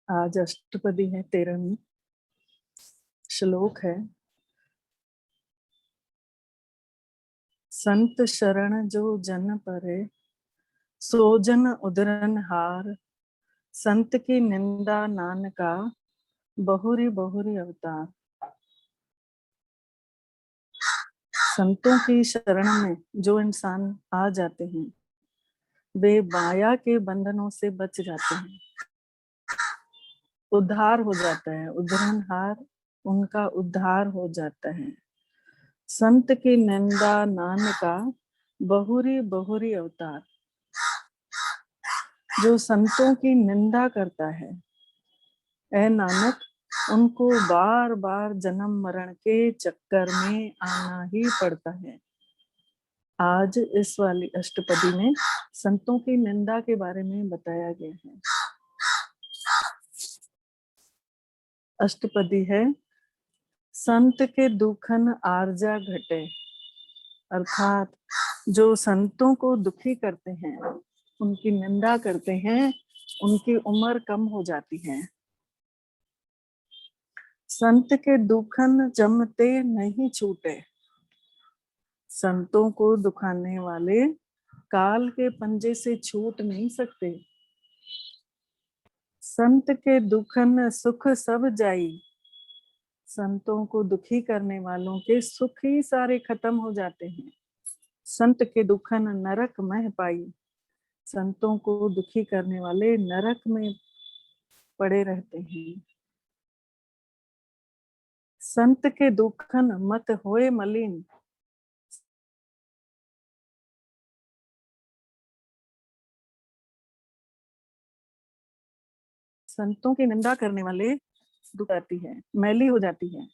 आज अष्टपदी है, 13वीं श्लोक है। संत शरण जो जन परे, सो जन उदरन हार। संत की निंदा नानका, बहुरी बहुरी अवतार। संतों की शरण में जो इंसान आ जाते हैं वे माया के बंधनों से बच जाते हैं, उद्धार हो जाता है। उद्धरणहार उनका उद्धार हो जाता है। संत की निंदा नानका, बहुरी बहुरी अवतार। जो संतों की निंदा करता है, ऐ नानक, उनको बार बार जन्म मरण के चक्कर में आना ही पड़ता है। आज इस वाली अष्टपदी में संतों की निंदा के बारे में बताया गया है। अष्टपदी है, संत के दुखन आर्जा घटे। अर्थात जो संतों को दुखी करते हैं, उनकी निंदा करते हैं, उनकी उम्र कम हो जाती है। संत के दुखन जमते नहीं छूटे। संतों को दुखाने वाले काल के पंजे से छूट नहीं सकते। संत के दुखन सुख सब जाई। संतों को दुखी करने वालों के सुख ही सारे खत्म हो जाते हैं। संत के दुखन नरक मह पाई। संतों को दुखी करने वाले नरक में पड़े रहते हैं। संत के दुखन मत होए मलिन। संतों की निंदा करने वाले दुख आती है, मैली हो जाती है,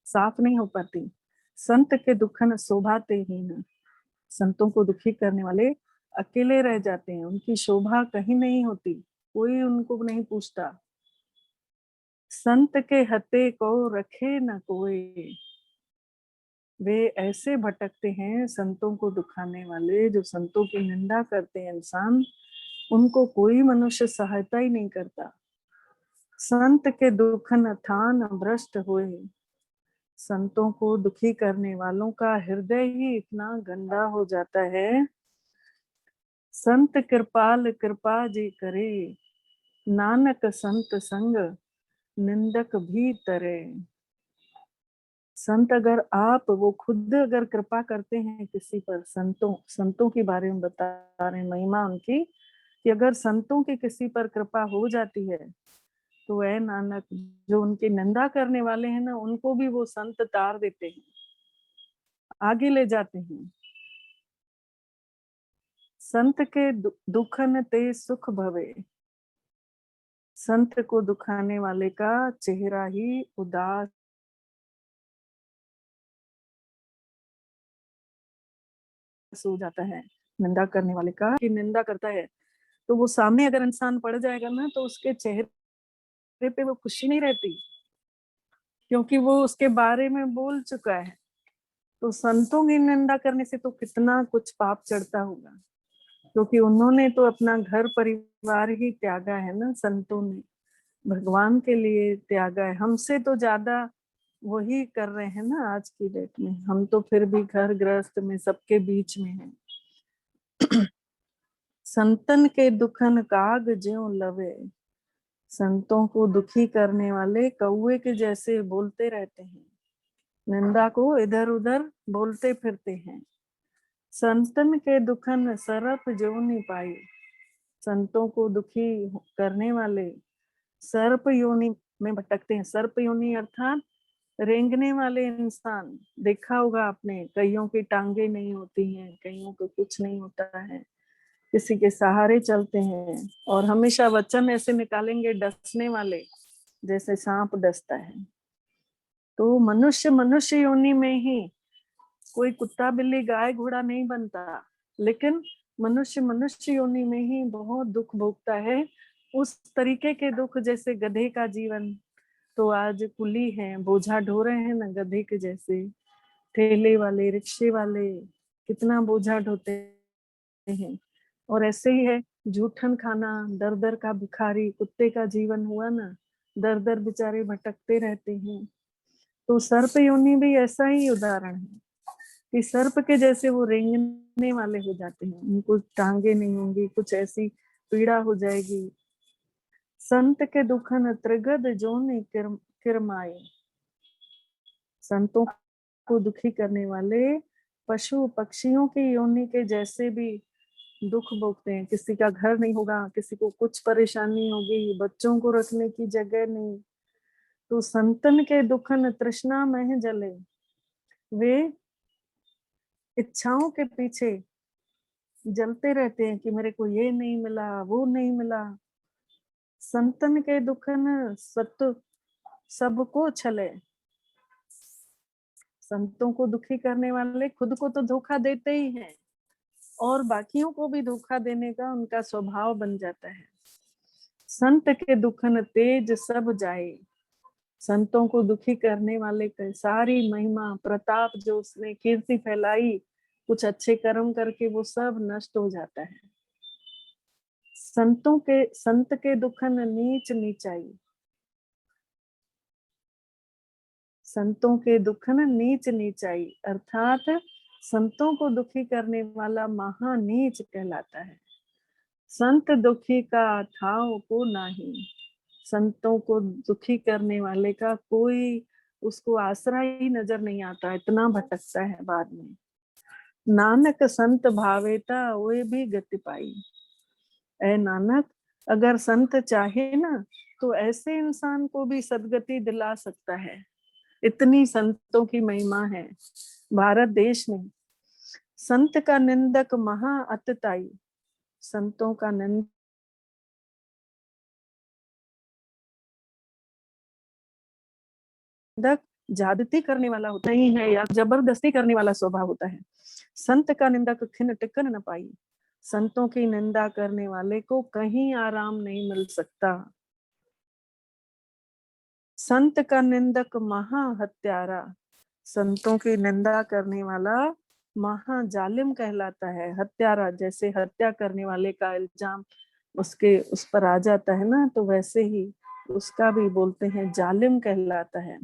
साफ नहीं हो पाती। संत के दुखन शोभाते ही न। संतों को दुखी करने वाले अकेले रह जाते हैं, उनकी शोभा कहीं नहीं होती, कोई उनको नहीं पूछता। संत के हते को रखे न कोई। वे ऐसे भटकते हैं, संतों को दुखाने वाले, जो संतों की निंदा करते हैं इंसान, उनको कोई मनुष्य सहायता ही नहीं करता। संत के दुखन थान भ्रष्ट हुए। संतों को दुखी करने वालों का हृदय ही इतना गंदा हो जाता है। संत कृपाल कृपा जी करे, नानक संत संग निंदक भी तरे। संत अगर आप वो खुद अगर कृपा करते हैं किसी पर, संतों के बारे में बता रहे हैं, महिमा उनकी, कि अगर संतों की किसी पर कृपा हो जाती है तो ऐ नानक, जो उनकी निंदा करने वाले हैं ना, उनको भी वो संत तार देते हैं, आगे ले जाते हैं। संत के दुखन ते सुख भवे। संत को दुखाने वाले का चेहरा ही उदास हो जाता है। निंदा करने वाले का कि निंदा करता है तो वो सामने अगर इंसान पड़ जाएगा ना, तो उसके चेहरे पे वो खुशी नहीं रहती, क्योंकि वो उसके बारे में बोल चुका है। तो संतों की निंदा करने से तो कितना कुछ पाप चढ़ता होगा, क्योंकि उन्होंने तो अपना घर परिवार ही त्यागा है ना। संतों ने भगवान के लिए त्यागा है। हमसे तो ज्यादा वही कर रहे हैं ना आज की डेट में। हम तो फिर भी घर गृहस्थ में सबके बीच में हैं। संतन के दुखन काग ज्यों लवे। संतों को दुखी करने वाले कौवे के जैसे बोलते रहते हैं, निंदा को इधर उधर बोलते फिरते हैं। संतन के दुखन सरप जोनि पाई। संतों को दुखी करने वाले सर्प योनि में भटकते हैं। सर्प योनि अर्थात रेंगने वाले इंसान। देखा होगा आपने, कईयों की टांगे नहीं होती हैं, कईयों को कुछ नहीं होता है, किसी के सहारे चलते हैं, और हमेशा वचन ऐसे निकालेंगे डसने वाले, जैसे सांप डसता है। तो मनुष्य मनुष्य योनि में ही, कोई कुत्ता बिल्ली गाय घोड़ा नहीं बनता, लेकिन मनुष्य मनुष्य योनि में ही बहुत दुख भोगता है। उस तरीके के दुख, जैसे गधे का जीवन, तो आज कुली हैं, बोझा ढो रहे हैं ना गधे के जैसे। ठेले वाले, रिक्शे वाले कितना बोझा ढोते हैं, और ऐसे ही है जूठन खाना, दर दर का भिखारी, कुत्ते का जीवन हुआ ना, दर दर बेचारे भटकते रहते हैं। तो सर्प योनि भी ऐसा ही उदाहरण है कि सर्प के जैसे वो रेंगने वाले हो जाते हैं, उनको टांगे नहीं होंगी, कुछ ऐसी पीड़ा हो जाएगी। संत के दुखन त्रिगद जोनि किरमाए, संतों को दुखी करने वाले पशु पक्षियों की योनि के जैसे भी दुख भोगते हैं। किसी का घर नहीं होगा, किसी को कुछ परेशानी होगी, बच्चों को रखने की जगह नहीं, तो संतन के दुखन तृष्णा में जले, वे इच्छाओं के पीछे जलते रहते हैं कि मेरे को ये नहीं मिला, वो नहीं मिला। संतन के दुखन सत्य सबको छले, संतों को दुखी करने वाले खुद को तो धोखा देते ही हैं और बाकियों को भी धोखा देने का उनका स्वभाव बन जाता है। संत के दुखन तेज सब जाए, संतों को दुखी करने वाले की सारी महिमा प्रताप जो उसने कीर्ति फैलाई, कुछ अच्छे कर्म करके वो सब नष्ट हो जाता है। संत के दुखन नीच नीचाई, संतों के दुखन नीच नीचाई अर्थात संतों को दुखी करने वाला महानीच कहलाता है। संत दुखी का ठाव को नाही, संतों को दुखी करने वाले का कोई उसको आसरा ही नजर नहीं आता, इतना भटकता है बाद में। नानक संत भावेता वे भी गति पाई, ऐ नानक अगर संत चाहे ना तो ऐसे इंसान को भी सदगति दिला सकता है। इतनी संतों की महिमा है भारत देश में। संत का निंदक महा अतताई, संतों का निंदक ज्यादती करने वाला होता ही है या जबरदस्ती करने वाला स्वभाव होता है। संत का निंदक खिन टिकन न पाई, संतों की निंदा करने वाले को कहीं आराम नहीं मिल सकता। संत का निंदक महा हत्यारा, संतों की निंदा करने वाला महा जालिम कहलाता है। हत्यारा जैसे हत्या करने वाले का इल्जाम उसके उस पर आ जाता है ना, तो वैसे ही उसका भी बोलते हैं जालिम कहलाता है।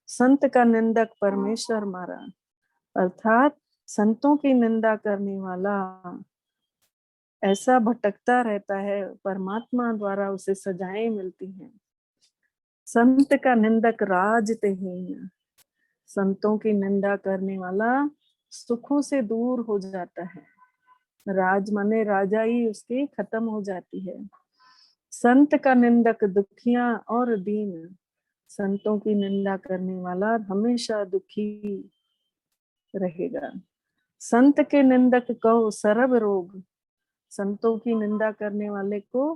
संत का निंदक परमेश्वर मारा, अर्थात संतों की निंदा करने वाला ऐसा भटकता रहता है, परमात्मा द्वारा उसे सजाएं मिलती हैं। संत का निंदक राजतहीन, संतों की निंदा करने वाला सुखों से दूर हो जाता है। राज माने राजाई उसकी खत्म हो जाती है। संत का निंदक दुखिया और दीन, संतों की निंदा करने वाला हमेशा दुखी रहेगा। संत के निंदक को सरब रोग, संतों की निंदा करने वाले को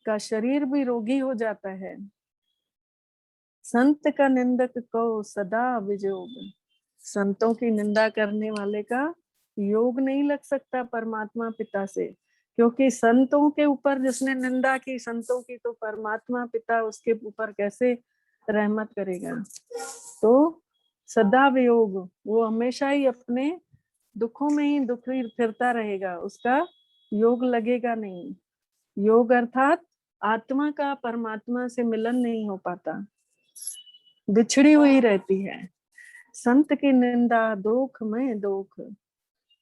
का शरीर भी रोगी हो जाता है। संत का निंदक को सदा विजोग, संतों की निंदा करने वाले का योग नहीं लग सकता परमात्मा पिता से, क्योंकि संतों के ऊपर जिसने निंदा की संतों की, तो परमात्मा पिता उसके ऊपर कैसे रहमत करेगा। तो सदा वियोग, वो हमेशा ही अपने दुखों में ही दुखी फिरता रहेगा, उसका योग लगेगा नहीं। योग अर्थात आत्मा का परमात्मा से मिलन नहीं हो पाता, बिछड़ी हुई रहती है। संत की निंदा दोख में दोख,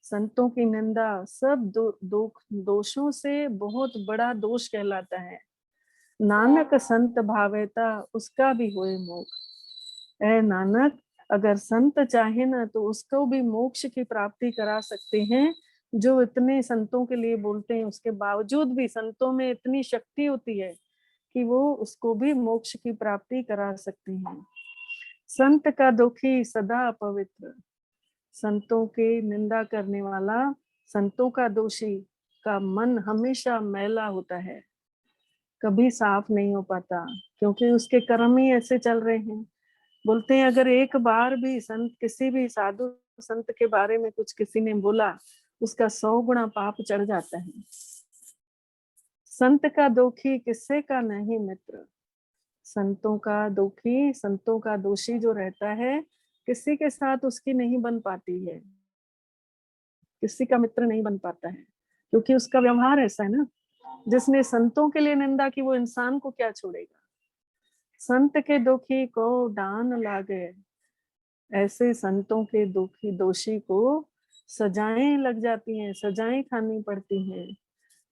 संतों की निंदा सब दोख दोषों से बहुत बड़ा दोष कहलाता है। नानक संत भावेता उसका भी होए मोक्ष, ऐ नानक अगर संत चाहे ना तो उसको भी मोक्ष की प्राप्ति करा सकते हैं। जो इतने संतों के लिए बोलते हैं उसके बावजूद भी संतों में इतनी शक्ति होती है कि वो उसको भी मोक्ष की प्राप्ति करा सकते हैं। संत का दुखी सदा पवित्र, संतों के निंदा करने वाला संतों का दोषी का मन हमेशा मैला होता है, कभी साफ नहीं हो पाता, क्योंकि उसके कर्म ही ऐसे चल रहे हैं। बोलते हैं अगर एक बार भी संत किसी भी साधु संत के बारे में कुछ किसी ने बोला, उसका 100 गुना पाप चढ़ जाता है। संत का दोखी किससे का नहीं मित्र, संतों का दुखी संतों का दोषी जो रहता है किसी के साथ उसकी नहीं बन पाती है, किसी का मित्र नहीं बन पाता है। क्योंकि उसका व्यवहार ऐसा है ना। जिसने संतों के लिए निंदा की वो इंसान को क्या छोड़ेगा। संत के दुखी को डान लागे, ऐसे संतों के दुखी दोषी को सजाएं लग जाती हैं, सजाएं खानी पड़ती हैं।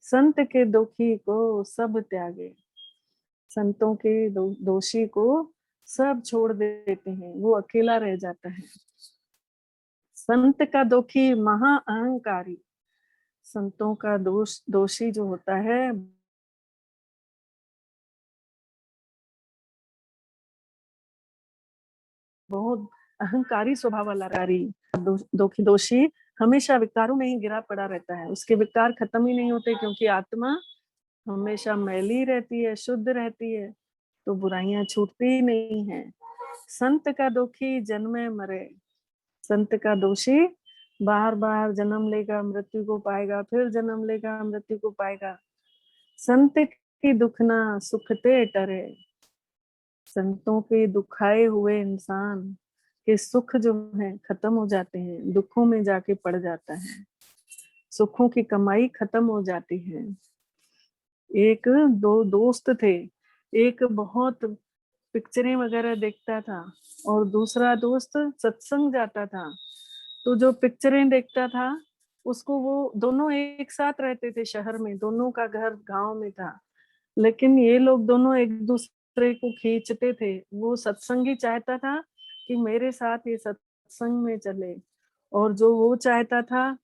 संत के दुखी को सब त्यागे, संतों के दोषी को सब छोड़ देते हैं, वो अकेला रह जाता है। संत का दुखी महा अहंकारी, संतों का दोषी जो होता है बहुत अहंकारी स्वभाव वाला दोषी हमेशा विकारों में ही गिरा पड़ा रहता है, उसके विकार खत्म ही नहीं होते, क्योंकि आत्मा हमेशा मैली रहती है, शुद्ध रहती है, तो बुराइयां छूटती ही नहीं है। संत का दुखी जन्मे मरे, संत का दोषी बार बार जन्म लेगा, मृत्यु को पाएगा, फिर जन्म लेगा, मृत्यु को पाएगा। संत की दुखना सुखते टरे, संतों के दुखाए हुए इंसान के सुख जो है खत्म हो जाते हैं, दुखों में जाके पड़ जाता है, सुखों की कमाई खत्म हो जाती है। एक दो दोस्त थे, एक बहुत पिक्चरें वगैरह देखता था और दूसरा दोस्त सत्संग जाता था। तो जो पिक्चरें देखता था उसको, वो दोनों एक साथ रहते थे शहर में, दोनों का घर गांव में था, लेकिन ये लोग दोनों एक दूसरे को खींचते थे। वो सत्संगी चाहता था कि मेरे साथ ये सत्संग में चले, और जो वो चाहता था,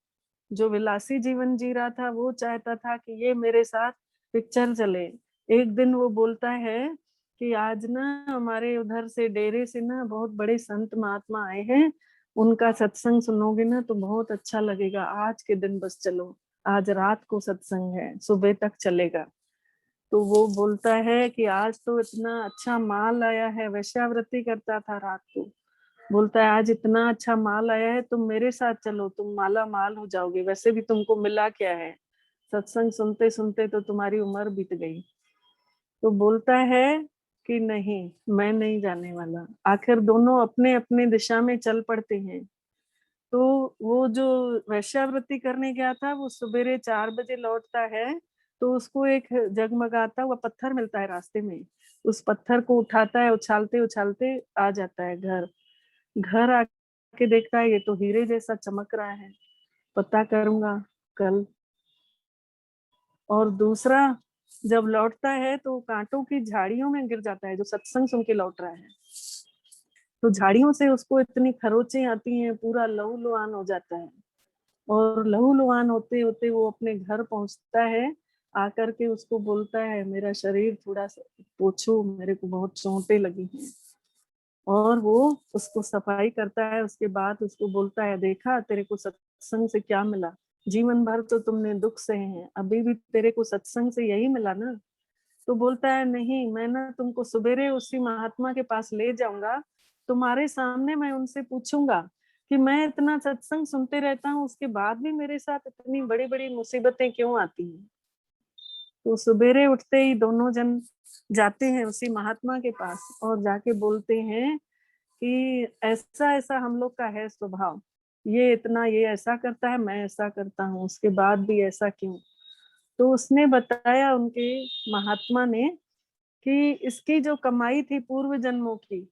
जो विलासी जीवन जी रहा था, वो चाहता था कि ये मेरे साथ पिक्चर चले। एक दिन वो बोलता है कि आज ना हमारे उधर से डेरे से ना बहुत बड़े संत महात्मा आए हैं, उनका सत्संग सुनोगे ना तो बहुत अच्छा लगेगा, आज के दिन बस चलो, आज रात को सत्संग है, सुबह तक चलेगा। तो वो बोलता है कि आज तो इतना अच्छा माल आया है, वैश्यावृत्ति करता था रात को, बोलता है आज इतना अच्छा माल आया है, तुम मेरे साथ चलो, तुम माला माल हो जाओगे, वैसे भी तुमको मिला क्या है, सत्संग सुनते सुनते तो तुम्हारी उम्र बीत गई। तो बोलता है कि नहीं, मैं नहीं जाने वाला। आखिर दोनों अपने अपने दिशा में चल पड़ते हैं। तो वो जो वैश्यावृत्ति करने गया था, वो सवेरे 4 बजे लौटता है, तो उसको एक जगमगाता हुआ पत्थर मिलता है रास्ते में, उस पत्थर को उठाता है, उछालते उछालते आ जाता है घर। घर आके देखता है ये तो हीरे जैसा चमक रहा है, पता करूंगा कल। और दूसरा जब लौटता है तो कांटों की झाड़ियों में गिर जाता है, जो सत्संग सुन के लौट रहा है, तो झाड़ियों से उसको इतनी खरोचें आती हैं, पूरा लहूलुहान हो जाता है। और लहूलुहान होते होते वो अपने घर पहुंचता है, आकर के उसको बोलता है मेरा शरीर थोड़ा सा पोछो, मेरे को बहुत चोटें लगी हैं। और वो उसको सफाई करता है, उसके बाद उसको बोलता है देखा तेरे को सत्संग से क्या मिला, जीवन भर तो तुमने दुख सहे हैं, अभी भी तेरे को सत्संग से यही मिला ना। तो बोलता है नहीं, मैं ना तुमको सवेरे उसी महात्मा के पास ले जाऊंगा, तुम्हारे सामने मैं उनसे पूछूंगा कि मैं इतना सत्संग सुनते रहता हूँ, उसके बाद भी मेरे साथ इतनी बड़ी बड़ी मुसीबतें क्यों आती हैं। तो सवेरे उठते ही दोनों जन जाते हैं उसी महात्मा के पास और जाके बोलते हैं कि ऐसा ऐसा हम लोग का है स्वभाव, ये इतना ये ऐसा करता है, मैं ऐसा करता हूँ, उसके बाद भी ऐसा क्यों। तो उसने बताया, उनके महात्मा ने, कि इसकी जो कमाई थी पूर्व जन्मों की,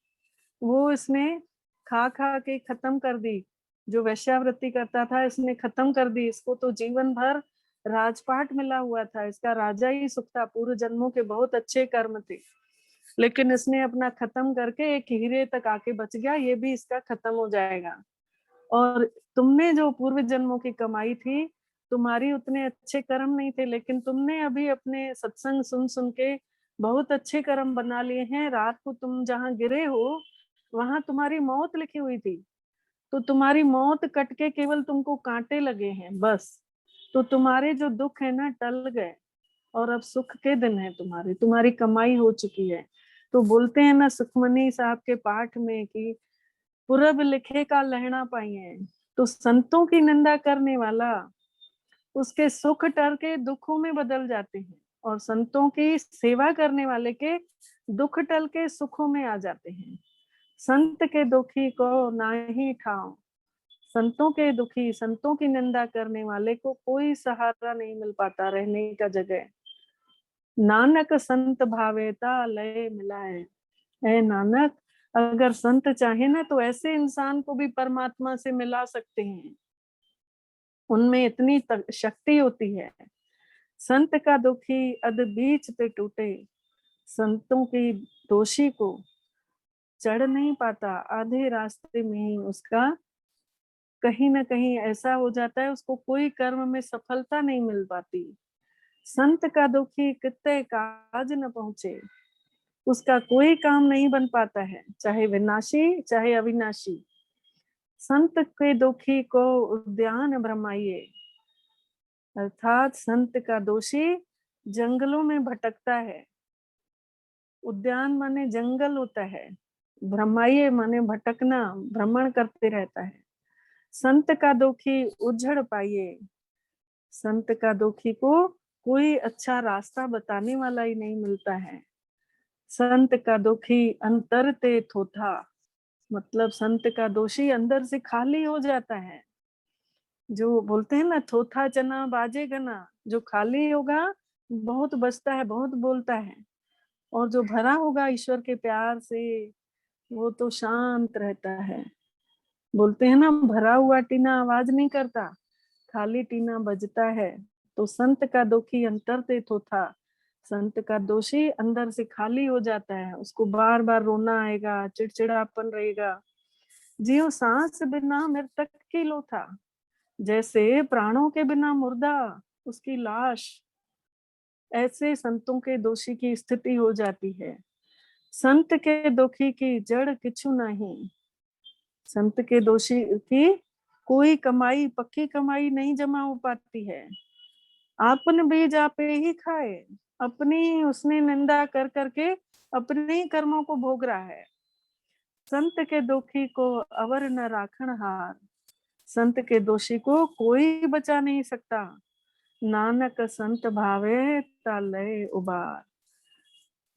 वो इसने खा खा के खत्म कर दी। जो वैश्यावृत्ति करता था इसने खत्म कर दी, इसको तो जीवन भर राजपाट मिला हुआ था, इसका राजा ही सुख था, पूर्व जन्मों के बहुत अच्छे कर्म थे, लेकिन इसने अपना खत्म करके एक हीरे तक आके बच गया, ये भी इसका खत्म हो जाएगा। और तुमने जो पूर्व जन्मों की कमाई थी, तुम्हारी उतने अच्छे कर्म नहीं थे, लेकिन तुमने अभी अपने सत्संग सुन सुन के बहुत अच्छे कर्म बना लिए हैं। रात को तुम जहाँ गिरे हो वहां तुम्हारी मौत लिखी हुई थी, तो तुम्हारी मौत कट के केवल तुमको कांटे लगे हैं बस। तो तुम्हारे जो दुख है ना टल गए, और अब सुख के दिन है तुम्हारे, तुम्हारी कमाई हो चुकी है। तो बोलते हैं ना सुखमनी साहब के पाठ में कि पूरब लिखे का लहना पाइए। तो संतों की निंदा करने वाला, उसके सुख टर के दुखों में बदल जाते हैं, और संतों की सेवा करने वाले के दुख टल के सुखों में आ जाते हैं। संत के दुखी को नाही ठाव, संतों के दुखी, संतों की निंदा करने वाले को कोई सहारा नहीं मिल पाता, रहने का जगह। नानक संत भावेता लय मिलाए। है नानक, अगर संत चाहे ना तो ऐसे इंसान को भी परमात्मा से मिला सकते हैं, उनमें इतनी शक्ति होती है। संत का दुखी अध बीच पे टूटे, संतों की दोषी को चढ़ नहीं पाता, आधे रास्ते में ही उसका कहीं ना कहीं ऐसा हो जाता है, उसको कोई कर्म में सफलता नहीं मिल पाती। संत का दुखी कितने काज न पहुंचे, उसका कोई काम नहीं बन पाता है, चाहे विनाशी चाहे अविनाशी। संत के दुखी को उद्यान भ्रमाइए, अर्थात संत का दोषी जंगलों में भटकता है। उद्यान माने जंगल होता है, भ्रमाइए माने भटकना, भ्रमण करते रहता है। संत का दुखी उजड़ पाइए, संत का दुखी को कोई अच्छा रास्ता बताने वाला ही नहीं मिलता है। संत का दुखी अंतर ते थोथा, मतलब संत का दोषी अंदर से खाली हो जाता है। जो बोलते हैं ना, थोथा चना बाजेगा ना, जो खाली होगा बहुत बचता है, बहुत बोलता है, और जो भरा होगा ईश्वर के प्यार से वो तो शांत रहता है। बोलते हैं ना, भरा हुआ टीना आवाज नहीं करता, खाली टीना बजता है। तो संत का दुखी अंतर ते थोथा, संत का दोषी अंदर से खाली हो जाता है, उसको बार बार रोना आएगा, चिड़चिड़ापन रहेगा। जियो सांस बिना मृतक की लोथा, जैसे प्राणों के बिना मुर्दा उसकी लाश, ऐसे संतों के दोषी की स्थिति हो जाती है। संत के दुखी की जड़ किछु नहीं, संत के दोषी की कोई कमाई, पक्की कमाई नहीं जमा हो पाती है। आपन बीज आपे ही खाए, अपनी उसने निंदा कर करके अपने ही कर्मों को भोग रहा है। संत के दुखी को अवर न राखण हार, संत के दोषी को कोई बचा नहीं सकता। नानक संत भावे तालय उबार,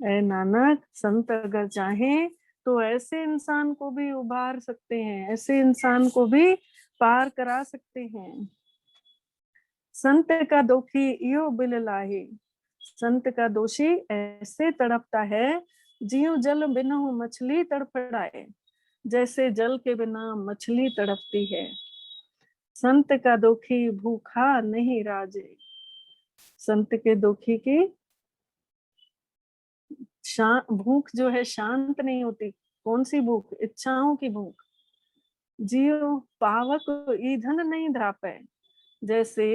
ऐ नानक, संत अगर चाहे तो ऐसे इंसान को भी उबार सकते हैं, ऐसे इंसान को भी पार करा सकते हैं। संत का दुखी यो बिल लाहे, संत का दोषी ऐसे तड़पता है, जियो जल बिना मछली तड़फड़ाए, जैसे जल के बिना मछली तड़पती है। संत का दुखी भूखा नहीं राजे, संत के दुखी की भूख जो है शांत नहीं होती। कौन सी भूख? इच्छाओं की भूख। जियो पावक ईंधन नहीं धापे, जैसे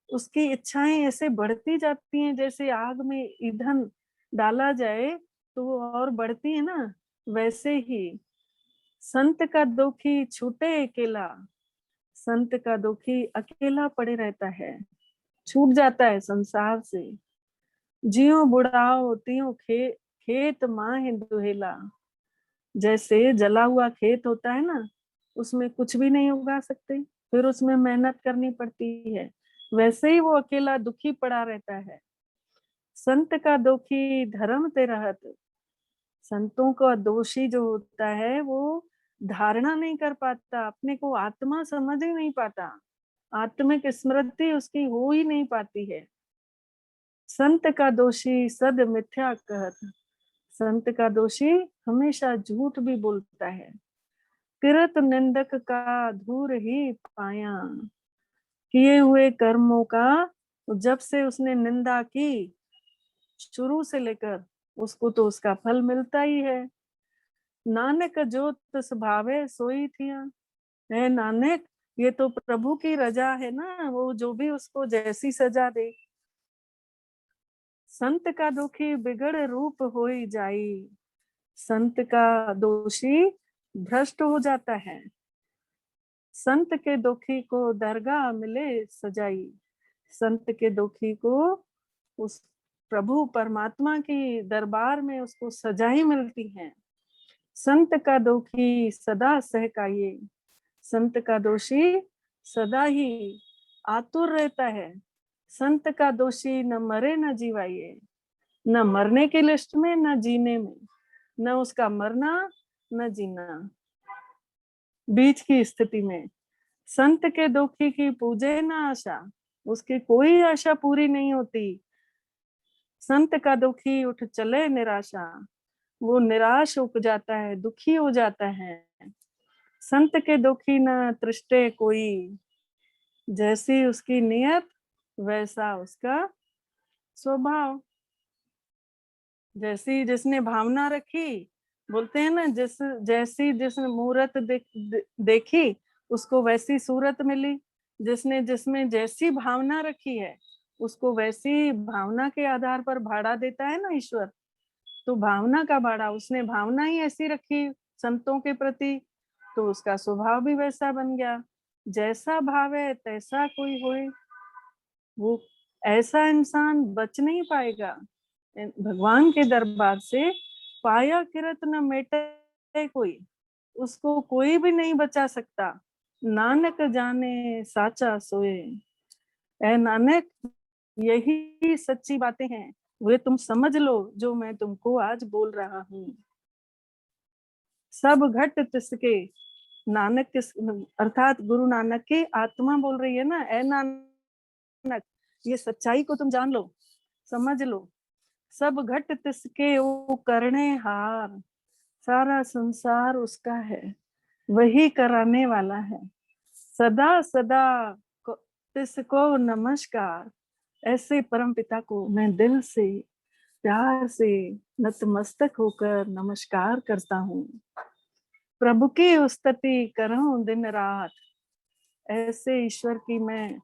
उसकी इच्छाएं ऐसे बढ़ती जाती हैं, जैसे आग में ईंधन डाला जाए तो वो और बढ़ती है ना, वैसे ही संत का दुखी छूटे अकेला, संत का दुखी अकेला पड़े रहता है, छूट जाता है संसार से। जियो बुढ़ाओ त्यों खेत माहे दुहेला, जैसे जला हुआ खेत होता है ना, उसमें कुछ भी नहीं उगा सकते, फिर उसमें मेहनत करनी पड़ती है, वैसे ही वो अकेला दुखी पड़ा रहता है। संत का दुखी धर्म ते रहत, संतों का दोषी जो होता है वो धारणा नहीं कर पाता, अपने को आत्मा समझ ही नहीं पाता, आत्मिक स्मृति उसकी हो ही नहीं पाती है। संत का दोषी सद मिथ्या कहत, संत का दोषी हमेशा झूठ भी बोलता है। किरत निंदक का धूर ही पाया, किए हुए कर्मों का जब से उसने निंदा की शुरू से लेकर, उसको तो उसका फल मिलता ही है। नानक जो तिस भावे सोई थिया, है नानक, ये तो प्रभु की रजा है ना, वो जो भी उसको जैसी सजा दे। संत का दुखी बिगड़ रूप होई जाई, संत का दोषी भ्रष्ट हो जाता है। संत के दुखी को दरगाह मिले सजाई, संत के दुखी को उस प्रभु परमात्मा की दरबार में उसको सजाई मिलती है। संत का दुखी सदा सहकाइए, संत का दोषी सदा ही आतुर रहता है। संत का दोषी न मरे न जीवाइए, न मरने की लिस्ट में न जीने में, न उसका मरना न जीना। बीच की स्थिति में। संत के दुखी की पूजे ना आशा, उसकी कोई आशा पूरी नहीं होती। संत का दुखी उठ चले निराशा, वो निराश हो जाता है, दुखी हो जाता है। संत के दुखी न तृष्टे कोई, जैसी उसकी नियत वैसा उसका स्वभाव। जैसी जिसने भावना रखी, बोलते हैं ना, जैसी जिसने मूरत देखी उसको वैसी सूरत मिली। जिसने जिसमें जैसी भावना रखी है उसको वैसी भावना के आधार पर भाड़ा देता है ना ईश्वर। तो भावना का भाड़ा, उसने भावना ही ऐसी रखी संतों के प्रति, तो उसका स्वभाव भी वैसा बन गया। जैसा भाव है तैसा कोई होए, वो ऐसा इंसान बच नहीं पाएगा भगवान के दरबार से। पाया किरत न मेटे कोई, उसको कोई भी नहीं बचा सकता। नानक जाने साचा सोए, ऐ नानक यही सच्ची बातें हैं, वे तुम समझ लो जो मैं तुमको आज बोल रहा हूँ। सब घट तिसके, नानक किस, अर्थात गुरु नानक की आत्मा बोल रही है ना, ऐ नानक ये सच्चाई को तुम जान लो, समझ लो। सब घट तिसके वो करने हार, सारा संसार उसका है, वही कराने वाला है। सदा सदा तिसको नमस्कार, ऐसे परम पिता को मैं दिल से प्यार से नतमस्तक होकर नमस्कार करता हूँ। प्रभु की स्तुति करूं दिन रात, ऐसे ईश्वर की मैं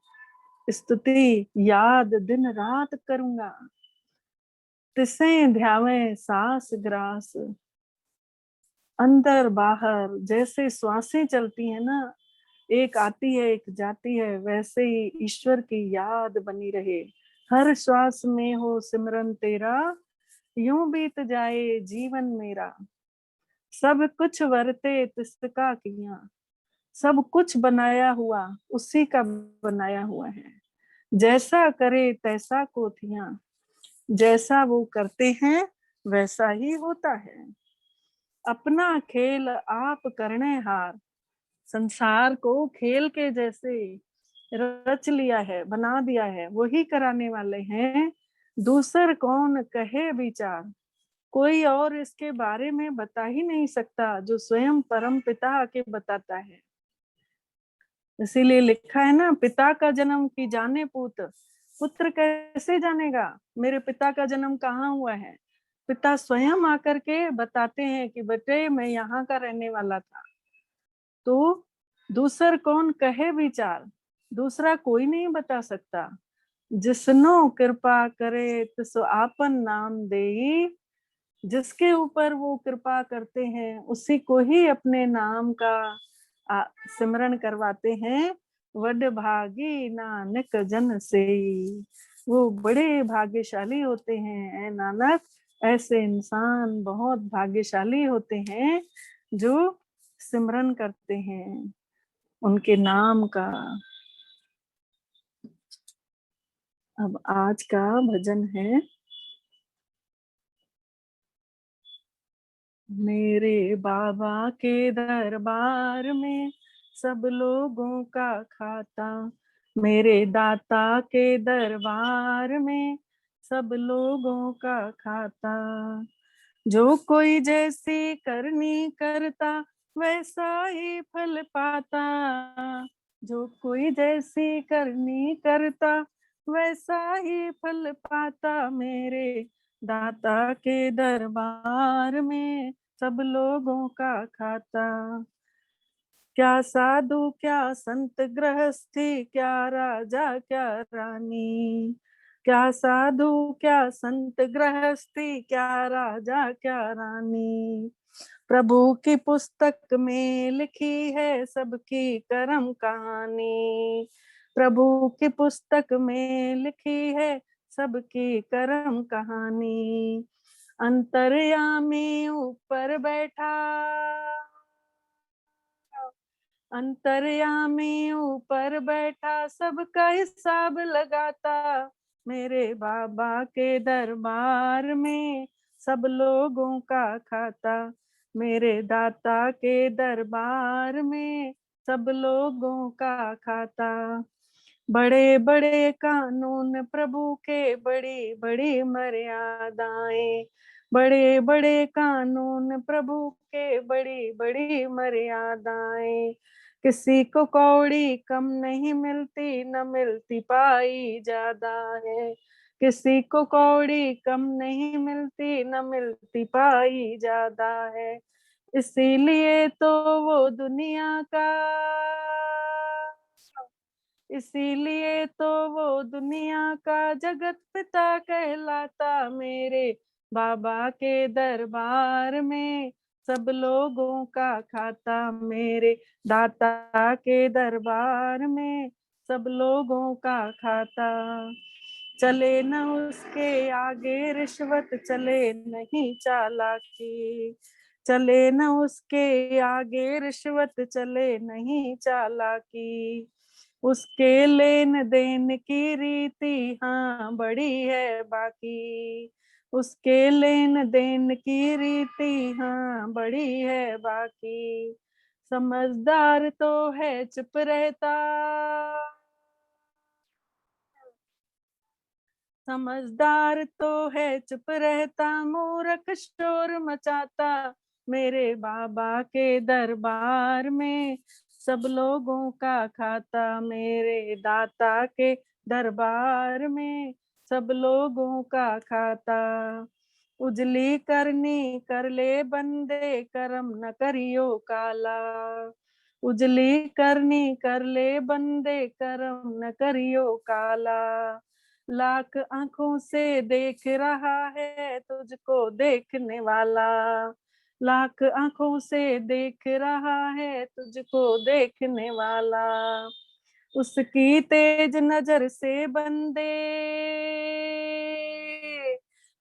स्तुति याद दिन रात करूंगा। तिसे ध्यावे सांस ग्रास, अंदर बाहर जैसे श्वासें चलती है ना, एक आती है एक जाती है, वैसे ही ईश्वर की याद बनी रहे। हर श्वास में हो सिमरन तेरा, यूं बीत जाए जीवन मेरा। सब कुछ वरते तिसका किया, सब कुछ बनाया हुआ उसी का बनाया हुआ है। जैसा करे तैसा को थिया, जैसा वो करते हैं वैसा ही होता है। अपना खेल आप करने हार, संसार को खेल के जैसे रच लिया है, बना दिया है, वही कराने वाले हैं। दूसर कौन कहे विचार, कोई और इसके बारे में बता ही नहीं सकता जो स्वयं परम पिता आके बताता है। इसीलिए लिखा है ना, पिता का जन्म की जाने पुत्र, पुत्र कैसे जानेगा मेरे पिता का जन्म कहाँ हुआ है। पिता स्वयं आकर के बताते हैं कि बेटे मैं यहाँ का रहने वाला था। तो दूसर कौन कहे विचार, दूसरा कोई नहीं बता सकता। जिसनो कृपा करे तिसो आपन नाम देई, जिसके ऊपर वो कृपा करते हैं उसी को ही अपने नाम का सिमरन करवाते हैं। वड भागी नानक जन से, वो बड़े भाग्यशाली होते हैं ऐ नानक। ऐसे इंसान बहुत भाग्यशाली होते हैं जो सिमरन करते हैं उनके नाम का। अब आज का भजन है, मेरे बाबा के दरबार में सब लोगों का खाता, मेरे दाता के दरबार में सब लोगों का खाता। जो कोई जैसी करनी करता वैसा ही फल पाता, जो कोई जैसी करनी करता वैसा ही फल पाता। मेरे दाता के दरबार में सब लोगों का खाता। क्या साधु क्या संत गृहस्थी, क्या राजा क्या रानी, क्या साधु क्या संत गृहस्थी, क्या राजा क्या रानी। प्रभु की पुस्तक में लिखी है सबकी कर्म कहानी, प्रभु की पुस्तक में लिखी है सबकी कर्म कहानी। अंतर्यामी ऊपर बैठा, अंतर्यामी ऊपर बैठा सबका हिसाब लगाता। मेरे बाबा के दरबार में सब लोगों का खाता, मेरे दाता के दरबार में सब लोगों का खाता। बड़े बड़े कानून प्रभु के, बड़ी बड़ी मर्यादाएं। बड़े बड़े कानून प्रभु के, बड़ी बड़ी मर्यादाएं। किसी को कौड़ी कम नहीं मिलती, न मिलती पाई ज्यादा है। किसी को कौड़ी कम नहीं मिलती, न मिलती पाई ज्यादा है। इसीलिए तो वो दुनिया का, इसीलिए तो वो दुनिया का जगत पिता कहलाता। मेरे बाबा के दरबार में सब लोगों का खाता। मेरे दाता के दरबार में सब लोगों का खाता। चले न उसके आगे रिश्वत, चले नहीं चालाकी। चले न उसके आगे रिश्वत, चले नहीं चालाकी। उसके लेन देन की रीति हाँ बड़ी है बाकी। उसके लेन देन की रीति हाँ बड़ी है बाकी। समझदार तो है चुप रहता, समझदार तो है चुप रहता, मूर्ख शोर मचाता। मेरे बाबा के दरबार में सब लोगों का खाता। मेरे दाता के दरबार में सब लोगों का खाता। उजली करनी कर ले बंदे, करम न करियो काला। उजली करनी कर ले बंदे, करम न करियो काला। लाख आंखों से देख रहा है तुझको देखने वाला। लाख आंखों से देख रहा है तुझको देखने वाला। उसकी तेज नजर से बंदे,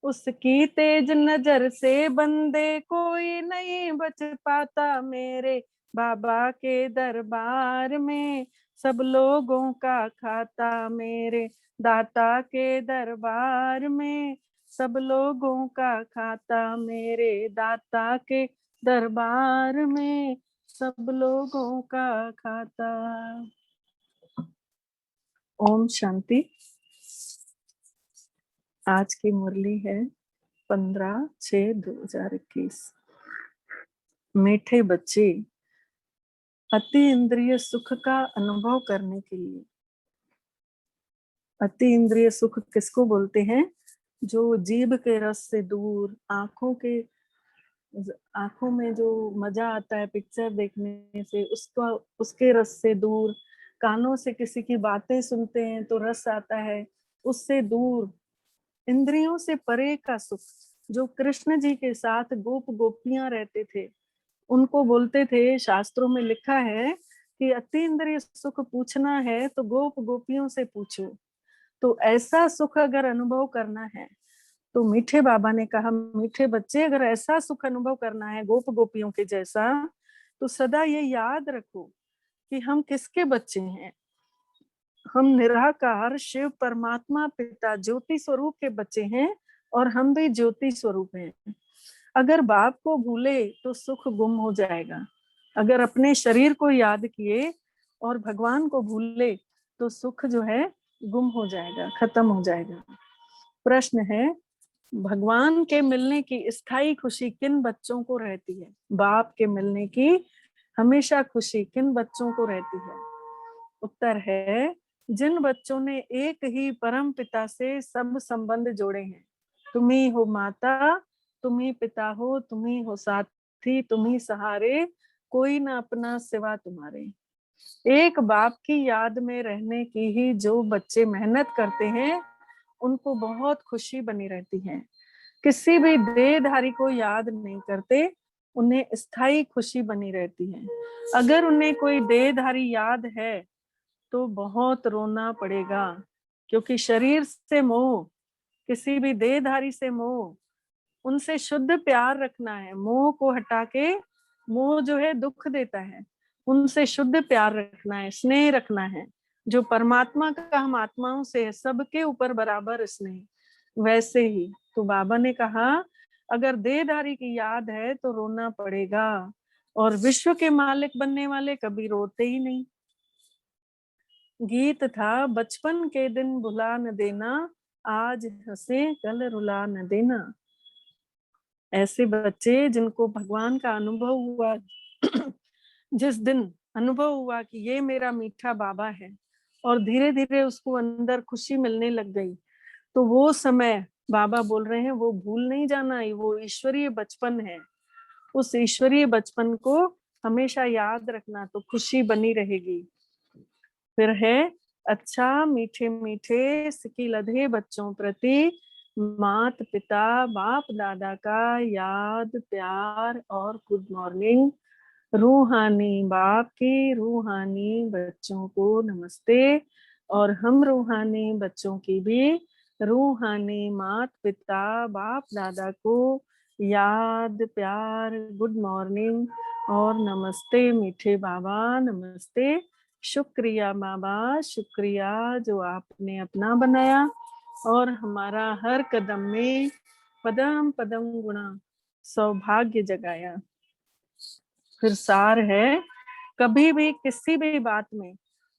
उसकी तेज नजर से बंदे कोई नहीं बच पाता। मेरे बाबा के दरबार में सब लोगों का खाता। मेरे दाता के दरबार में सब लोगों का खाता। मेरे दाता के दरबार में सब लोगों का खाता। ओम शांति। आज की मुरली है 15/6/2021। मीठे बच्चे, अति इंद्रिय सुख का अनुभव करने के लिए। अति इंद्रिय सुख किसको बोलते हैं? जो जीभ के रस से दूर, आंखों में जो मजा आता है पिक्चर देखने से, उसका उसके रस से दूर, कानों से किसी की बातें सुनते हैं तो रस आता है, उससे दूर, इंद्रियों से परे का सुख। जो कृष्ण जी के साथ गोप गोपियां रहते थे उनको बोलते थे, शास्त्रों में लिखा है कि अति इंद्रिय सुख पूछना है तो गोप गोपियों से पूछो। तो ऐसा सुख अगर अनुभव करना है तो मीठे बाबा ने कहा, मीठे बच्चे अगर ऐसा सुख अनुभव करना है गोप गोपियों के जैसा, तो सदा ये याद रखो कि हम किसके बच्चे हैं। हम निराकार शिव परमात्मा पिता ज्योति स्वरूप के बच्चे हैं और हम भी ज्योति स्वरूप हैं। अगर बाप को भूले तो सुख गुम हो जाएगा। अगर अपने शरीर को याद किए और भगवान को भूले तो सुख जो है गुम हो जाएगा, खत्म हो जाएगा। प्रश्न है, भगवान के मिलने की स्थायी खुशी किन बच्चों को रहती है? बाप के मिलने की हमेशा खुशी किन बच्चों को रहती है? उत्तर है, जिन बच्चों ने एक ही परम पिता से सब संबंध जोड़े हैं। तुम ही हो माता, तुम ही पिता हो, तुम ही हो साथी, तुम ही सहारे, कोई ना अपना सिवा तुम्हारे। एक बाप की याद में रहने की ही जो बच्चे मेहनत करते हैं उनको बहुत खुशी बनी रहती है। किसी भी देहधारी को याद नहीं करते, उन्हें स्थायी खुशी बनी रहती है। अगर उन्हें कोई देहधारी याद है तो बहुत रोना पड़ेगा, क्योंकि शरीर से मोह, किसी भी देहधारी से मोह, उनसे शुद्ध प्यार रखना है। मोह को हटा के, मोह जो है दुख देता है, उनसे शुद्ध प्यार रखना है, स्नेह रखना है। जो परमात्मा का हम आत्माओं से है, सबके ऊपर बराबर स्नेह, वैसे ही तो बाबा ने कहा अगर देहधारी की याद है तो रोना पड़ेगा, और विश्व के मालिक बनने वाले कभी रोते ही नहीं। गीत था, बचपन के दिन भुला न देना, आज हंसे कल रुला न देना। ऐसे बच्चे जिनको भगवान का अनुभव हुआ जिस दिन अनुभव हुआ कि ये मेरा मीठा बाबा है, और धीरे धीरे उसको अंदर खुशी मिलने लग गई, तो वो समय बाबा बोल रहे हैं वो भूल नहीं जाना, वो ईश्वरीय बचपन है। उस ईश्वरीय बचपन को हमेशा याद रखना, तो खुशी बनी रहेगी। फिर है, अच्छा मीठे मीठे सिकी लधे बच्चों प्रति मात पिता बाप दादा का याद प्यार और गुड मॉर्निंग। रूहानी बाप की रूहानी बच्चों को नमस्ते, और हम रूहानी बच्चों की भी रूहानी मात पिता बाप दादा को याद प्यार गुड मॉर्निंग और नमस्ते मीठे बाबा नमस्ते। शुक्रिया बाबा, शुक्रिया जो आपने अपना बनाया और हमारा हर कदम में पदम पदम गुणा सौभाग्य जगाया। फिर सार है, कभी भी किसी भी बात में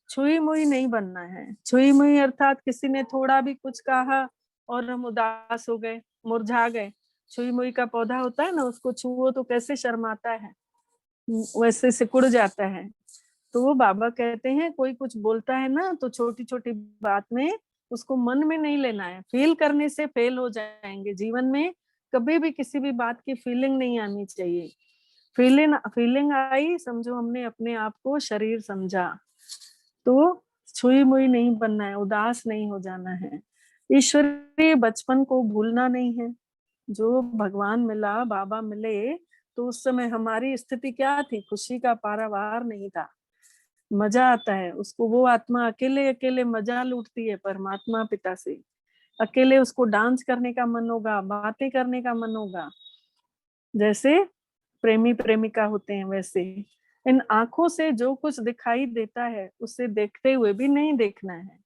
छुई मुई नहीं बनना है। छुई मुई अर्थात किसी ने थोड़ा भी कुछ कहा और हम उदास हो गए, मुरझा गए। छुई मुई का पौधा होता है ना, उसको छुओ तो कैसे शर्माता है, वैसे सिकुड़ जाता है। तो वो बाबा कहते हैं कोई कुछ बोलता है ना, तो छोटी छोटी बात में उसको मन में नहीं लेना है। फील करने से फेल हो जाएंगे जीवन में। कभी भी किसी भी बात की फीलिंग नहीं आनी चाहिए। फीलिंग फीलिंग आई, समझो हमने अपने आप को शरीर समझा, तो छुई मुई नहीं बनना है, उदास नहीं हो जाना है। ईश्वरीय बचपन को भूलना नहीं है। जो भगवान मिला, बाबा मिले, तो उस समय हमारी स्थिति क्या थी? खुशी का पारावार नहीं था। मजा आता है उसको, वो आत्मा अकेले अकेले मजा लूटती है परमात्मा पिता से। अकेले उसको डांस करने का मन होगा, बातें करने का मन होगा। जैसे प्रेमी प्रेमिका होते हैं, वैसे इन आंखों से जो कुछ दिखाई देता है उसे देखते हुए भी नहीं देखना है,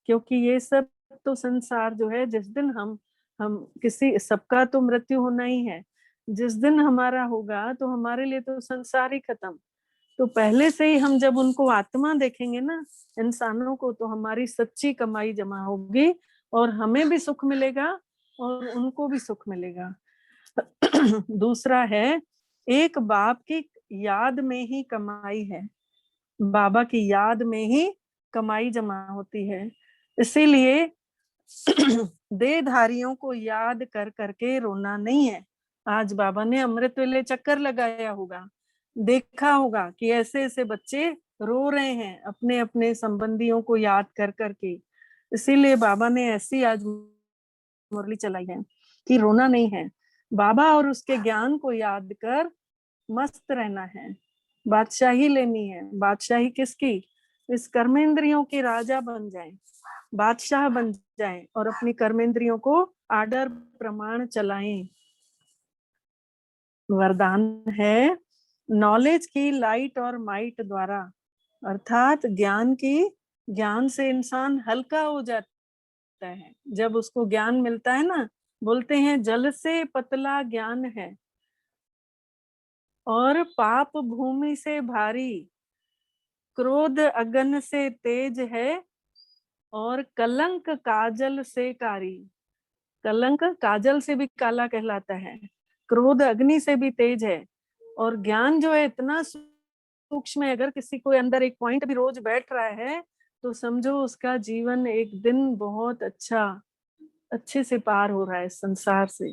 क्योंकि ये सब तो संसार जो है, जिस दिन हम किसी सबका तो मृत्यु होना ही है। जिस दिन हमारा होगा तो हमारे लिए तो संसार ही खत्म। तो पहले से ही हम जब उनको आत्मा देखेंगे ना, इंसानों को, तो हमारी सच्ची कमाई जमा होगी और हमें भी सुख मिलेगा और उनको भी सुख मिलेगा। दूसरा है, एक बाप की याद में ही कमाई है। बाबा की याद में ही कमाई जमा होती है। इसीलिए देहधारियों को याद कर करके रोना नहीं है। आज बाबा ने अमृत वेले चक्कर लगाया होगा, देखा होगा कि ऐसे ऐसे बच्चे रो रहे हैं अपने अपने संबंधियों को याद कर करके। इसीलिए बाबा ने ऐसी आज मुरली चलाई है कि रोना नहीं है। बाबा और उसके ज्ञान को याद कर मस्त रहना है। बादशाही लेनी है। बादशाही किसकी? इस कर्मेंद्रियों के राजा बन जाएं, बादशाह बन जाएं और अपनी कर्मेंद्रियों को आदर प्रमाण चलाएं। वरदान है, नॉलेज की लाइट और माइट द्वारा, अर्थात ज्ञान से इंसान हल्का हो जाता है। जब उसको ज्ञान मिलता है ना, बोलते हैं जल से पतला ज्ञान है और पाप भूमि से भारी, क्रोध अगन से तेज है और कलंक काजल से कारी। कलंक काजल से भी काला कहलाता है, क्रोध अग्नि से भी तेज है, और ज्ञान जो है इतना सूक्ष्म है। अगर किसी को अंदर एक पॉइंट भी रोज बैठ रहा है तो समझो उसका जीवन एक दिन बहुत अच्छे से पार हो रहा है संसार से।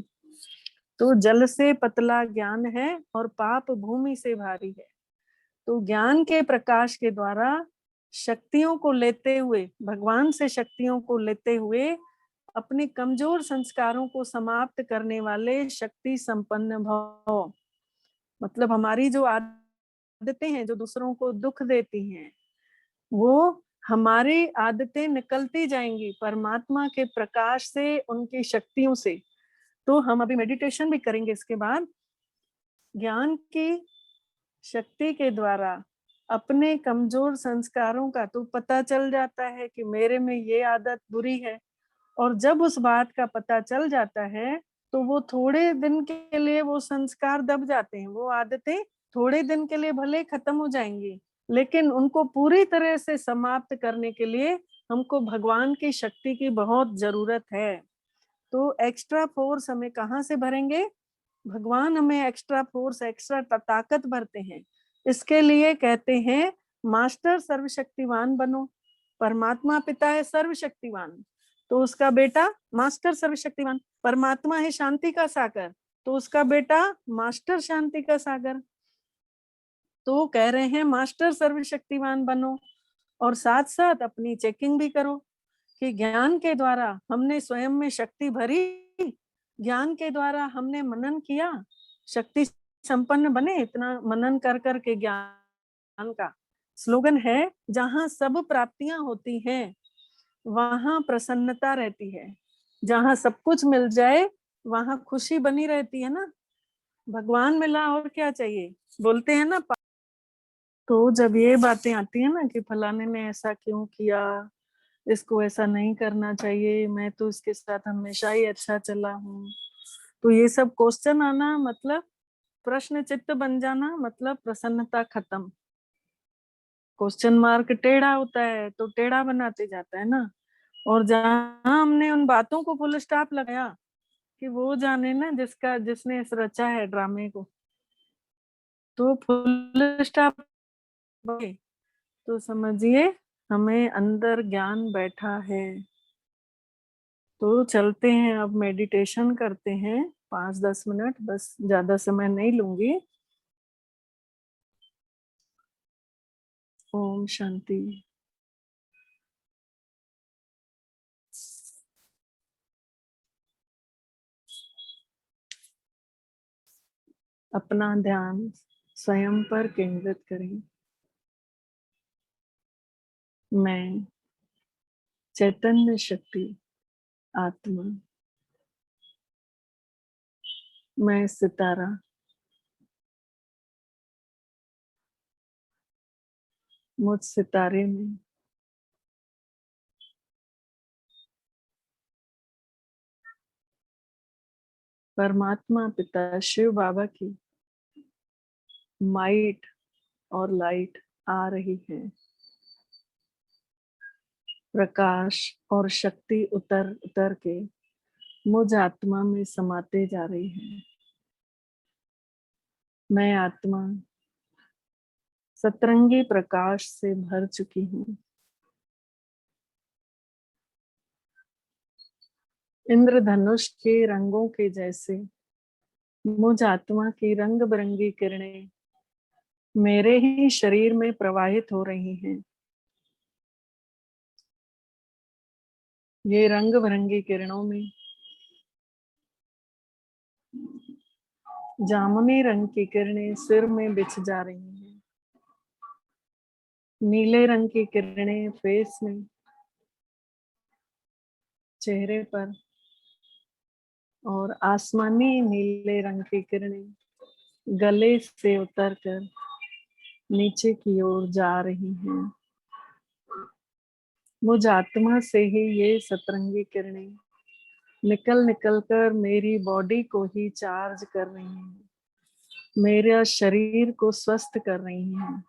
तो जल से पतला ज्ञान है और पाप भूमि से भारी है। तो ज्ञान के प्रकाश के द्वारा शक्तियों को लेते हुए, भगवान से शक्तियों को लेते हुए, अपने कमजोर संस्कारों को समाप्त करने वाले शक्ति संपन्न भव। मतलब हमारी जो आदतें हैं जो दूसरों को दुख देती हैं, वो हमारी आदतें निकलती जाएंगी परमात्मा के प्रकाश से, उनकी शक्तियों से। तो हम अभी मेडिटेशन भी करेंगे इसके बाद। ज्ञान की शक्ति के द्वारा अपने कमजोर संस्कारों का तो पता चल जाता है कि मेरे में ये आदत बुरी है, और जब उस बात का पता चल जाता है तो वो थोड़े दिन के लिए वो संस्कार दब जाते हैं, वो आदतें थोड़े दिन के लिए भले खत्म हो जाएंगी, लेकिन उनको पूरी तरह से समाप्त करने के लिए हमको भगवान की शक्ति की बहुत जरूरत है। तो एक्स्ट्रा फोर्स हमें कहाँ से भरेंगे? भगवान हमें एक्स्ट्रा फोर्स, एक्स्ट्रा ताकत भरते हैं। इसके लिए कहते हैं मास्टर सर्वशक्तिवान बनो। परमात्मा पिता है सर्वशक्तिवान, तो उसका बेटा मास्टर सर्वशक्तिवान। परमात्मा है शांति का सागर, तो उसका बेटा मास्टर शांति का सागर। तो कह रहे हैं मास्टर सर्वशक्तिवान बनो, और साथ साथ अपनी चेकिंग भी करो कि ज्ञान के द्वारा हमने स्वयं में शक्ति भरी, ज्ञान के द्वारा हमने मनन किया, शक्ति संपन्न बने। इतना मनन कर कर के ज्ञान का स्लोगन है, जहां सब प्राप्तियां होती हैं वहां प्रसन्नता रहती है। जहां सब कुछ मिल जाए वहां खुशी बनी रहती है ना। भगवान मिला और क्या चाहिए, बोलते हैं ना। तो जब ये बातें आती है ना कि फलाने ने ऐसा क्यों किया, इसको ऐसा नहीं करना चाहिए, मैं तो इसके साथ हमेशा ही अच्छा चला हूँ, तो ये सब क्वेश्चन आना मतलब प्रश्न चित्त बन जाना, मतलब प्रसन्नता खत्म। क्वेश्चन मार्क टेढ़ा होता है तो टेढ़ा बनाते जाता है ना। और जहां हमने उन बातों को फुल स्टॉप लगाया कि वो जाने ना जिसका जिसने इस रचा है ड्रामे को, तो फुल स्टॉप, तो समझिए हमें अंदर ज्ञान बैठा है। तो चलते हैं, अब मेडिटेशन करते हैं 5-10 मिनट, बस ज्यादा समय नहीं लूंगी। ओम शांति। अपना ध्यान स्वयं पर केंद्रित करें। मैं चैतन्य शक्ति आत्मा, मैं सितारा, मुझ सितारे में परमात्मा पिता शिव बाबा की माइट और लाइट आ रही है। प्रकाश और शक्ति उतर उतर के मुझ आत्मा में समाते जा रही है। मैं आत्मा सतरंगी प्रकाश से भर चुकी हूँ। इंद्रधनुष के रंगों के जैसे मुझ आत्मा की रंग बिरंगी किरणें मेरे ही शरीर में प्रवाहित हो रही हैं। ये रंग बिरंगी किरणों में जामुनी रंग की किरणें सिर में बिछ जा रही हैं, नीले रंग की किरणें फेस में, चेहरे पर, और आसमानी नीले रंग की किरणें गले से उतरकर नीचे की ओर जा रही हैं। मुझ आत्मा से ही ये सतरंगी किरणें निकल निकल कर मेरी बॉडी को ही चार्ज कर रही हैं, मेरे शरीर को स्वस्थ कर रही हैं।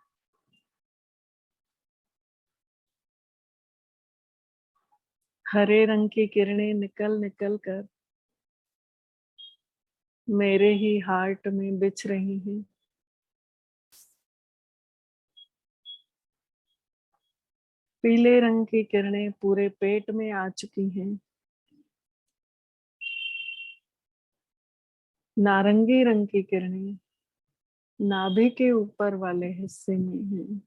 हरे रंग की किरणें निकल निकल कर मेरे ही हार्ट में बिछ रही हैं। पीले रंग की किरणें पूरे पेट में आ चुकी हैं। नारंगी रंग की किरणें नाभि के ऊपर वाले हिस्से में हैं,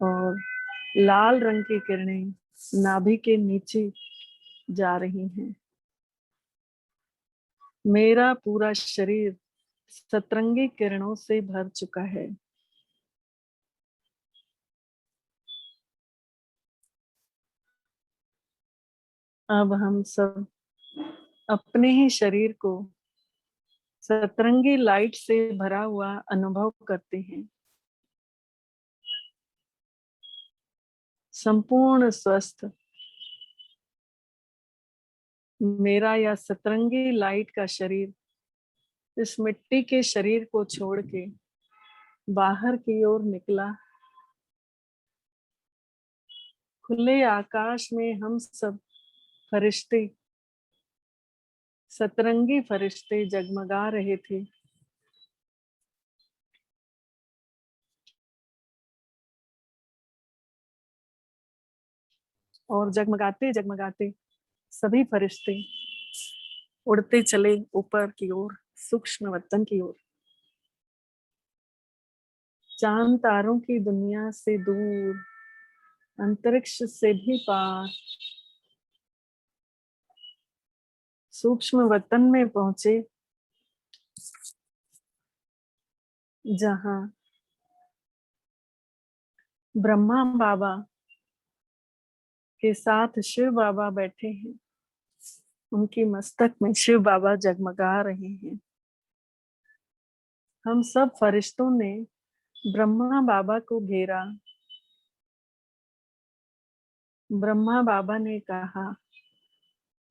और लाल रंग की किरणें नाभि के नीचे जा रही हैं। मेरा पूरा शरीर सतरंगी किरणों से भर चुका है। अब हम सब अपने ही शरीर को सतरंगी लाइट से भरा हुआ अनुभव करते हैं। संपूर्ण स्वस्थ, मेरा यह सतरंगी लाइट का शरीर इस मिट्टी के शरीर को छोड़ के बाहर की ओर निकला। खुले आकाश में हम सब फरिश्ते, सतरंगी फरिश्ते जगमगा रहे थे। और जगमगाते जगमगाते सभी फरिश्ते उड़ते चले ऊपर की ओर, सूक्ष्म वतन की ओर, चांद तारों की दुनिया से दूर, अंतरिक्ष से भी पार, सूक्ष्म वतन में पहुंचे, जहां ब्रह्मा बाबा के साथ शिव बाबा बैठे हैं। उनकी मस्तक में शिव बाबा जगमगा रहे हैं। हम सब फरिश्तों ने ब्रह्मा बाबा को घेरा। ब्रह्मा बाबा ने कहा,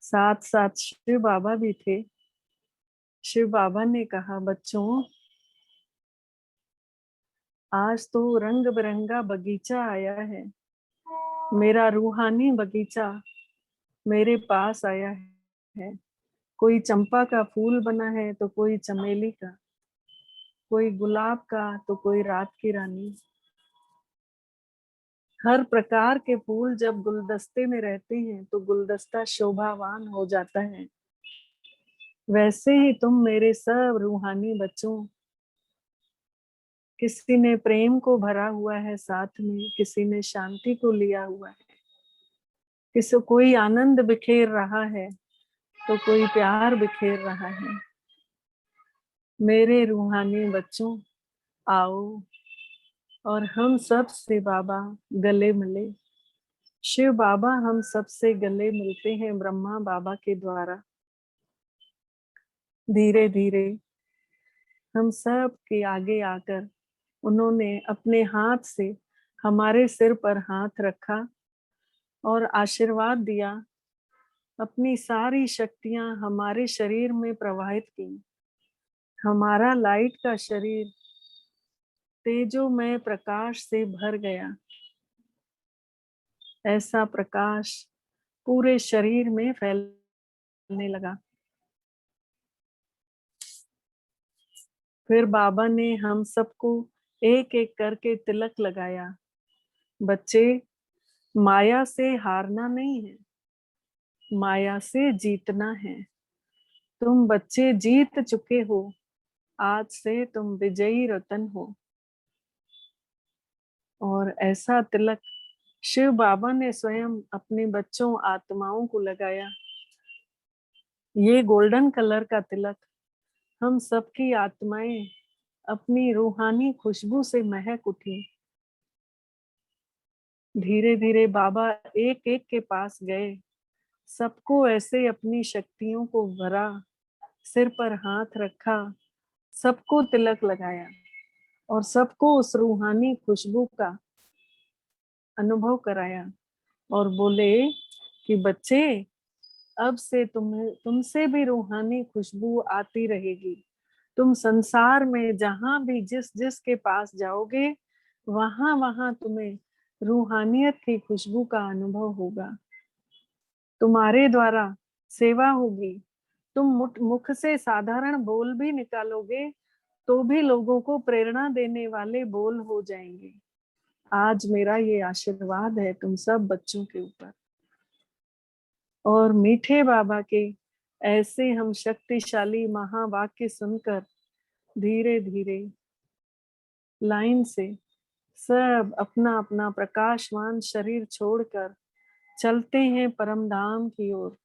साथ साथ शिव बाबा भी थे। शिव बाबा ने कहा, बच्चों, आज तो रंग बिरंगा बगीचा आया है। मेरा रूहानी बगीचा मेरे पास आया है। कोई चंपा का फूल बना है तो कोई चमेली का, कोई गुलाब का तो कोई रात की रानी। हर प्रकार के फूल जब गुलदस्ते में रहते हैं तो गुलदस्ता शोभावान हो जाता है। वैसे ही तुम मेरे सब रूहानी बच्चों, किसी ने प्रेम को भरा हुआ है साथ में, किसी ने शांति को लिया हुआ है, किसी कोई आनंद बिखेर रहा है तो कोई प्यार बिखेर रहा है। मेरे रूहानी बच्चों, आओ और हम सब से बाबा गले मिले। शिव बाबा हम सब से गले मिलते हैं ब्रह्मा बाबा के द्वारा। धीरे धीरे हम सब के आगे आकर उन्होंने अपने हाथ से हमारे सिर पर हाथ रखा और आशीर्वाद दिया। अपनी सारी शक्तियां हमारे शरीर में प्रवाहित की। हमारा लाइट का शरीर तेजोमय प्रकाश से भर गया। ऐसा प्रकाश पूरे शरीर में फैलने लगा। फिर बाबा ने हम सबको एक एक करके तिलक लगाया। बच्चे, माया से हारना नहीं है, माया से जीतना है। तुम बच्चे जीत चुके हो। आज से तुम विजयी रतन हो। और ऐसा तिलक शिव बाबा ने स्वयं अपने बच्चों आत्माओं को लगाया। ये गोल्डन कलर का तिलक हम सबकी आत्माएं अपनी रूहानी खुशबू से महक उठी। धीरे धीरे बाबा एक एक के पास गए, सबको ऐसे अपनी शक्तियों को भरा, सिर पर हाथ रखा, सबको तिलक लगाया और सबको उस रूहानी खुशबू का अनुभव कराया और बोले कि बच्चे, अब से तुमसे भी रूहानी खुशबू आती रहेगी। तुम संसार में जहां भी जिस जिस के पास जाओगे, वहां वहां तुम्हें रूहानियत की खुशबू का अनुभव होगा। तुम्हारे द्वारा सेवा होगी। तुम मुख से साधारण बोल भी निकालोगे तो भी लोगों को प्रेरणा देने वाले बोल हो जाएंगे। आज मेरा ये आशीर्वाद है तुम सब बच्चों के ऊपर। और मीठे बाबा के ऐसे हम शक्तिशाली महावाक्य सुनकर धीरे धीरे लाइन से सब अपना अपना प्रकाशवान शरीर छोड़कर चलते हैं परम धाम की ओर।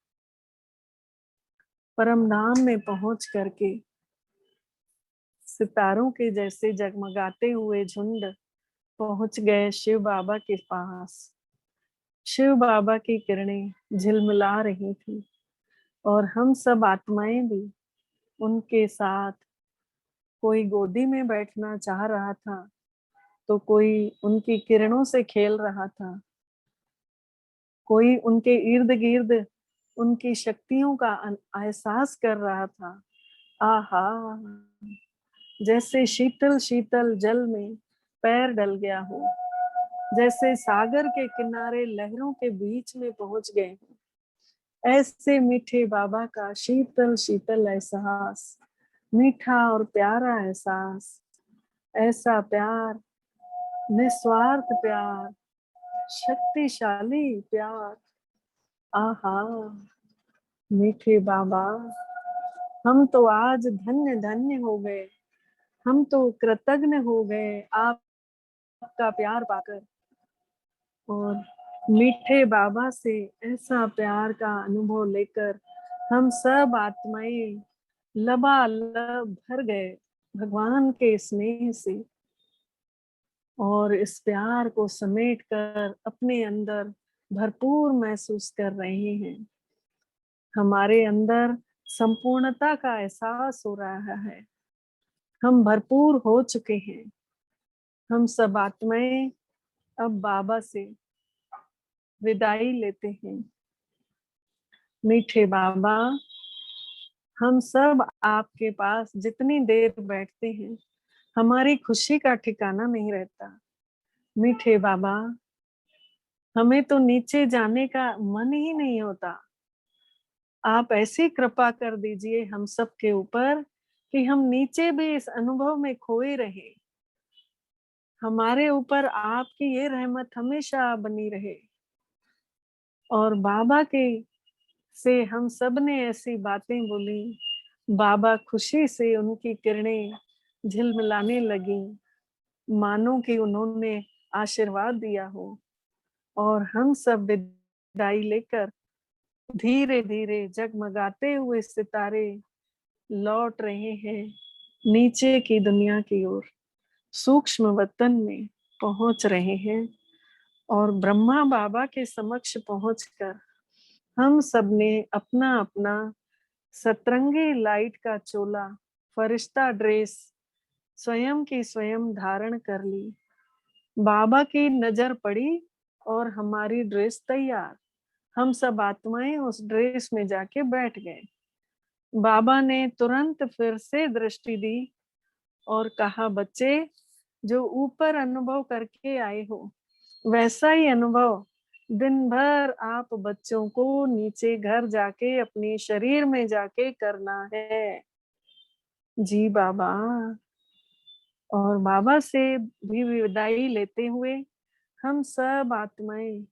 परम धाम में पहुंच करके सितारों के जैसे जगमगाते हुए झुंड पहुंच गए शिव बाबा के पास। शिव बाबा की किरणें झिलमिला रही थी और हम सब आत्माएं भी उनके साथ, कोई गोदी में बैठना चाह रहा था तो कोई उनकी किरणों से खेल रहा था, कोई उनके इर्द गिर्द उनकी शक्तियों का एहसास कर रहा था। आहा, जैसे शीतल शीतल जल में पैर डल गया हो, जैसे सागर के किनारे लहरों के बीच में पहुंच गए हो। ऐसे मीठे बाबा का शीतल शीतल एहसास, मीठा और प्यारा एहसास, ऐसा प्यार, निस्वार्थ प्यार, शक्तिशाली प्यार। आहा, मीठे बाबा, हम तो आज धन्य धन्य हो गए, हम तो कृतज्ञ हो गए आपका प्यार पाकर। और मीठे बाबा से ऐसा प्यार का अनुभव लेकर हम सब आत्माएं लबालब भर गए भगवान के स्नेह से, और इस प्यार को समेट कर अपने अंदर भरपूर महसूस कर रहे हैं। हमारे अंदर संपूर्णता का एहसास हो रहा है, हम भरपूर हो चुके हैं। हम सब आत्माएं अब बाबा से विदाई लेते हैं। मीठे बाबा, हम सब आपके पास जितनी देर बैठते हैं हमारी खुशी का ठिकाना नहीं रहता। मीठे बाबा, हमें तो नीचे जाने का मन ही नहीं होता। आप ऐसी कृपा कर दीजिए हम सब के ऊपर कि हम नीचे भी इस अनुभव में खोए रहे। हमारे ऊपर आपकी ये रहमत हमेशा बनी रहे। और बाबा के से हम सब ने ऐसी बातें बोली, बाबा खुशी से उनकी किरणें झिलमिलाने लगी, मानो कि उन्होंने आशीर्वाद दिया हो। और हम सब विदाई लेकर धीरे धीरे जगमगाते हुए सितारे लौट रहे हैं नीचे की दुनिया की ओर, सूक्ष्म वतन में पहुंच रहे हैं। और ब्रह्मा बाबा के समक्ष पहुंचकर हम सब ने अपना अपना सतरंगी लाइट का चोला, फरिश्ता ड्रेस स्वयं की स्वयं धारण कर ली। बाबा की नजर पड़ी और हमारी ड्रेस तैयार। हम सब आत्माएं उस ड्रेस में जाके बैठ गए। बाबा ने तुरंत फिर से दृष्टि दी और कहा, बच्चे, जो ऊपर अनुभव करके आए हो वैसा ही अनुभव दिन भर आप बच्चों को नीचे घर जाके अपने शरीर में जाके करना है। जी बाबा। और बाबा से भी विदाई लेते हुए हम सब आत्माएं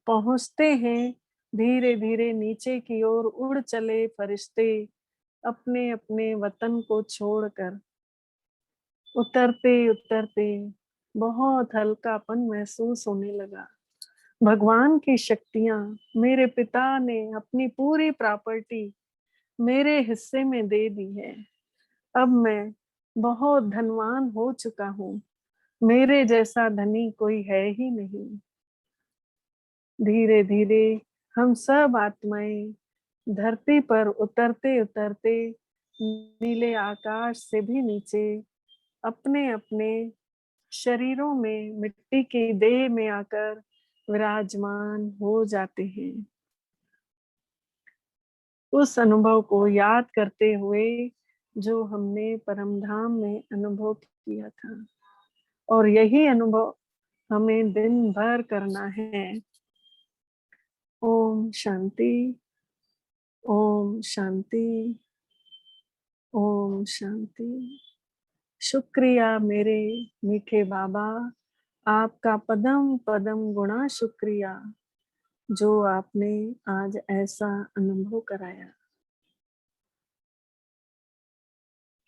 पहुंचते हैं धीरे धीरे नीचे की ओर। उड़ चले फरिश्ते अपने अपने वतन को छोड़कर। उतरते उतरते बहुत हल्कापन महसूस होने लगा। भगवान की शक्तियां, मेरे पिता ने अपनी पूरी प्रॉपर्टी मेरे हिस्से में दे दी है। अब मैं बहुत धनवान हो चुका हूँ, मेरे जैसा धनी कोई है ही नहीं। धीरे धीरे हम सब आत्माएं धरती पर उतरते उतरते नीले आकाश से भी नीचे अपने अपने शरीरों में मिट्टी की देह में आकर विराजमान हो जाते हैं। उस अनुभव को याद करते हुए जो हमने परमधाम में अनुभव किया था, और यही अनुभव हमें दिन भर करना है। ओम शांति, ओम शांति, ओम शांति। शुक्रिया मेरे मीठे बाबा, आपका पदम पदम गुणा शुक्रिया जो आपने आज ऐसा अनुभव कराया।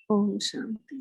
ओम शांति।